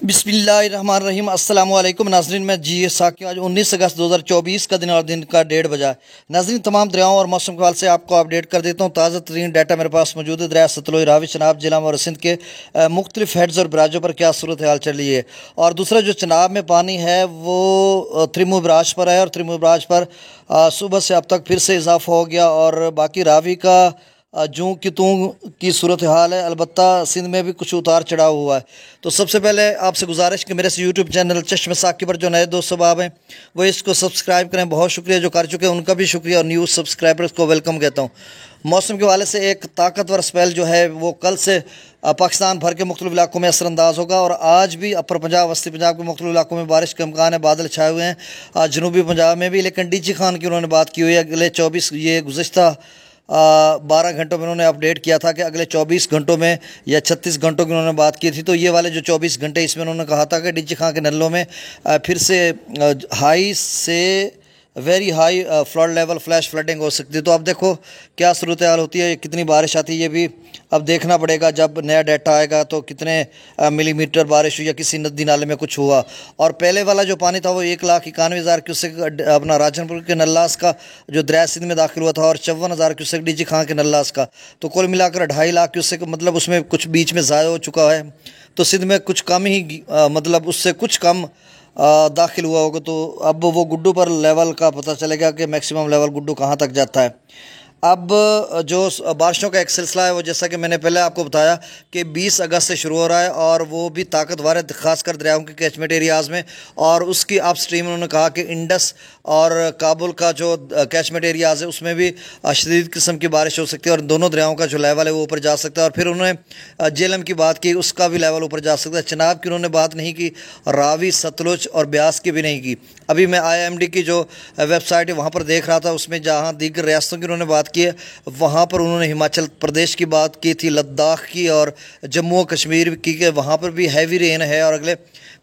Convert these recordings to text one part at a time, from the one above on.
बिस्मिल्लाहिर्रहमानिर्रहीम अस्सलाम वालेकुम नाज़रीन। मैं जी साकिब। आज 19 अगस्त 2024 का दिन और दिन का 1:30 बजा है। नाज़रीन, तमाम दरियाओं और मौसम के हवाले से आपको अपडेट कर देता हूँ। ताज़ा तरीन डाटा मेरे पास मौजूद है। दरिया सतलुज, रावी, चनाब, जिलम और सिंध के मुख्तलिफ हेड्स और बराजों पर क्या सूरत हाल चल रही है। और दूसरा जो चनाब में पानी है वो त्रिमु बराज पर है और त्रिमु बराज पर सुबह से अब तक फिर से इजाफा हो गया। और बाकी रावी का जूं की तूं की सूरत हाल है। अलबत्ता सिंध में भी कुछ उतार चढ़ाव हुआ है। तो सबसे पहले आपसे गुजारिश कि मेरे से यूट्यूब चैनल चश्मे साकिब पर जो नए दोस्त सबाब हैं वो इसको सब्सक्राइब करें। बहुत शुक्रिया जो कर चुके हैं, उनका भी शुक्रिया और न्यूज़ सब्सक्राइबर्स को वेलकम कहता हूँ। मौसम के हवाले से एक ताकतवर स्पेल जो है वो कल से पाकिस्तान भर के मुख्तलिफ इलाकों में असरअंदाज होगा। और आज भी अपर पंजाब, वस्ती पंजाब के मुख्तलिफ इलाकों में बारिश का इम्कान है। बादल छाए हुए हैं जनूबी पंजाब में भी। लेकिन डीजी खान की उन्होंने बात की हुई है। अगले 24 ये गुज़श्ता 12 घंटों में उन्होंने अपडेट किया था कि अगले 24 घंटों में या 36 घंटों की उन्होंने बात की थी। तो ये वाले जो 24 घंटे इसमें उन्होंने कहा था कि डीजी खां के नलों में फिर से हाई से very high flood level flash flooding हो सकती है। तो अब देखो क्या सूरत हाल होती है, कितनी बारिश आती है, ये भी अब देखना पड़ेगा। जब नया डाटा आएगा तो कितने मिलीमीटर बारिश हुई या किसी नदी नाले में कुछ हुआ। और पहले वाला जो पानी था वो 1,91,000 क्यूसेक अपना राजनपुर के नल्लास का जो दरिया सिंध में दाखिल हुआ था और 54,000 क्यूसेक डीजी खां के नल्लास का। तो कुल मिलाकर 2.5 लाख क्यूसेक, मतलब उसमें कुछ बीच में ज़ाया हो चुका है। तो सिंध में कुछ कम ही मतलब उससे कुछ कम दाखिल हुआ होगा। तो अब वो गुड्डू पर लेवल का पता चलेगा कि मैक्सिमम लेवल गुड्डू कहाँ तक जाता है। अब जो बारिशों का एक सिलसिला है वो जैसा कि मैंने पहले आपको बताया कि 20 अगस्त से शुरू हो रहा है और वो भी ताकतवर है, खासकर दरियाओं के कैचमेंट एरियाज़ में। और उसकी अप स्ट्रीम उन्होंने कहा कि इंडस और काबुल का जो कैचमेंट एरियाज़ है उसमें भी शदीद किस्म की बारिश हो सकती है और दोनों दरियाओं का जो लेवल है वो ऊपर जा सकता है। और फिर उन्होंने जेलम की बात की, उसका भी लेवल ऊपर जा सकता है। चनाब की उन्होंने बात नहीं की, रावी, सतलुज और ब्यास की भी नहीं की। अभी मैं IMD की जो वेबसाइट है वहाँ पर देख रहा था, उसमें जहाँ दीगर रियासतों की उन्होंने बात की है वहाँ पर उन्होंने हिमाचल प्रदेश की बात की थी, लद्दाख की और जम्मू और कश्मीर की, कि वहाँ पर भी हैवी रेन है और अगले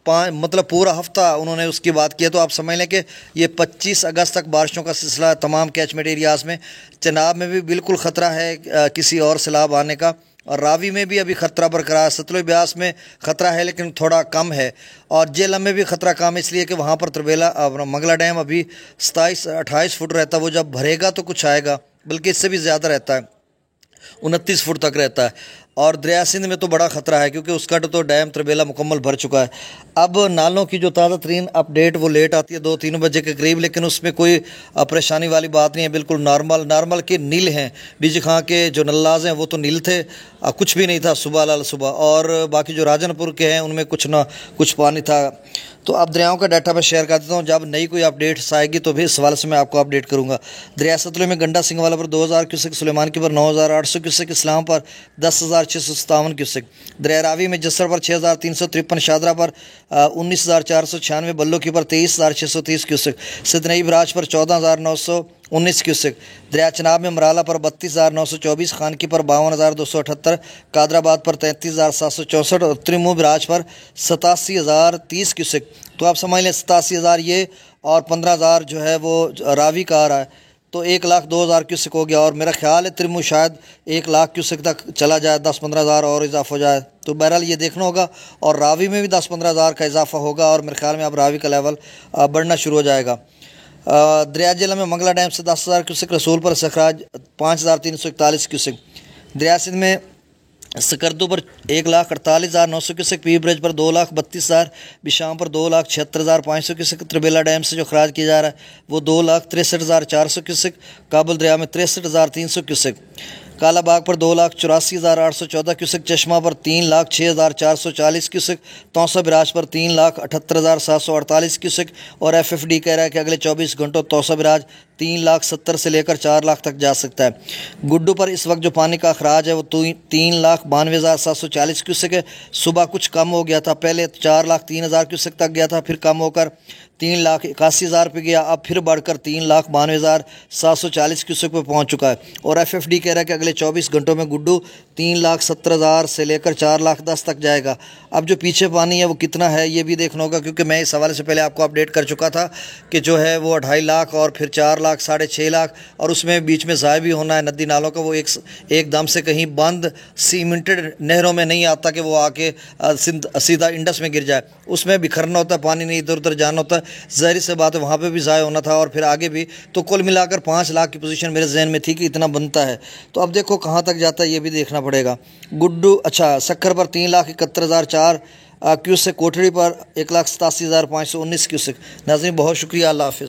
मतलब पूरा हफ्ता उन्होंने उसकी बात की है। तो आप समझ लें कि ये 25 अगस्त तक बारिशों का सिलसिला तमाम कैचमेंट एरियाज़ में। चनाब में भी बिल्कुल ख़तरा है किसी और सैलाब आने का। और रावी में भी अभी ख़तरा बरकरार है। सतलुज ब्यास में ख़तरा है लेकिन थोड़ा कम है। और जेलम में भी ख़तरा कम है, इसलिए कि वहाँ पर तरबेला मंगला डैम अभी 27-28 फुट रहता है। वो जब भरेगा तो कुछ आएगा, बल्कि इससे भी ज़्यादा रहता है, 29 फुट तक रहता है। और दरिया सिंध में तो बड़ा ख़तरा है क्योंकि उसका तो डैम तरबेला मुकम्मल भर चुका है। अब नालों की जो ताज़ा तरीन अपडेट वो लेट आती है 2-3 बजे के करीब, लेकिन उसमें कोई परेशानी वाली बात नहीं है, बिल्कुल नॉर्मल के नील हैं। डीजी खां के जो नल्लाज हैं वो तो नील थे, कुछ भी नहीं था सुबह। और बाकी जो राजनपुर के हैं उनमें कुछ ना कुछ पानी था। तो अब दरियाओं का डाटा मैं शेयर कर देता हूँ। जब नई कोई अपडेट्स आएगी तो भी इस सवाल से मैं आपको अपडेट करूँगा। दरिया सतलुज में गंडा सिंह वाला पर 2,000 क्यूसेक, सुलेमानकी पर 9,800 क्यूसेक, इस्लाम पर 10,657 क्यूसेक, दरिया रावी में जसर पर 6,353, शादरा पर 19,496, बल्लो की पर 23,630 क्यूसेक, सिदनई बराज पर 14,919 क्यूसेक, दरिया चनाब में मराला पर 32,924, खानकी पर 52,278, कादराबाद पर 33,764 और त्रिमू बराज पर 87,030 क्यूसेक। तो आप समझ लें 87,000 ये और 15,000 जो है वो रावी का आ रहा है। तो 1,02,000 क्यूसेक हो गया। और मेरा ख्याल है त्रिमु शायद 1,00,000 क्यूसेक तक चला जाए, 10-15,000 और इजाफा हो जाए। तो बहरहाल ये देखना होगा। और रावी में भी 10-15,000 का इजाफा होगा और मेरे ख्याल में अब रावी का लेवल बढ़ना शुरू हो जाएगा। दरिया जिला में मंगला डैम से 10,000 क्यूसेक, रसूल पर सखराज 5,341 क्यूसेक, दरिया सिंध में सकरदू पर 1,48,900 क्यूसेक, पी ब्रिज पर 2,32,000, बिशाम पर 2,76,500 क्यूसेक, त्रिबेला डैम से जो खराज किया जा रहा है वो 2,63,400 क्यूसेक, काबुल दरिया में 63,300 क्यूसेक, कालाबाग पर 2,84,814 क्यूसेक, चश्मा पर 3,06,440 क्यूसेक, तौसा बिराज पर 3,78,748 क्यूसेक। और FFD कह रहा है कि अगले 24 घंटों तौसा बिराज 3,70,000 से लेकर 4,00,000 तक जा सकता है। गुड्डू पर इस वक्त जो पानी का अखराज है वो 3,92,740 क्यूसेक है। सुबह कुछ कम हो गया था, पहले 4,03,000 क्यूसेक तक गया था, फिर कम होकर 3,81,000 पे गया, अब फिर बढ़कर 3,92,740 क्यूसेक पे पहुंच चुका है। और FFD कह रहा है कि अगले अगले 24 घंटों में गुड्डू 3,70,000 से लेकर 4,10,000 तक जाएगा। अब जो पीछे पानी है वो कितना है ये भी देखना होगा, क्योंकि मैं इस हवाले से पहले आपको अपडेट कर चुका था कि जो है वो 2.5 लाख और फिर 4 लाख 6.5 लाख, और उसमें बीच में ज़ाय भी होना है नदी नालों का। वो एकदम से कहीं बंद सीमेंटेड नहरों में नहीं आता कि वो आके सीधा इंडस में गिर जाए, उसमें बिखरना होता है, पानी नहीं इधर उधर जाना होता है। ज़ाहिर सी बात है वहाँ पे भी ज़ाय होना था और फिर आगे भी। तो कुल मिलाकर 5 लाख की पोजीशन मेरे जहन में थी कि इतना बनता है। तो अब देखो कहाँ तक जाता है ये भी देखना पड़ेगा। गुड्डू अच्छा सक्खर पर 3,71,004 क्यूसेक, कोठड़ी पर 1,87,519 क्यूसेक। नाज़रीन बहुत शुक्रिया, अल्लाह हाफ़िज़।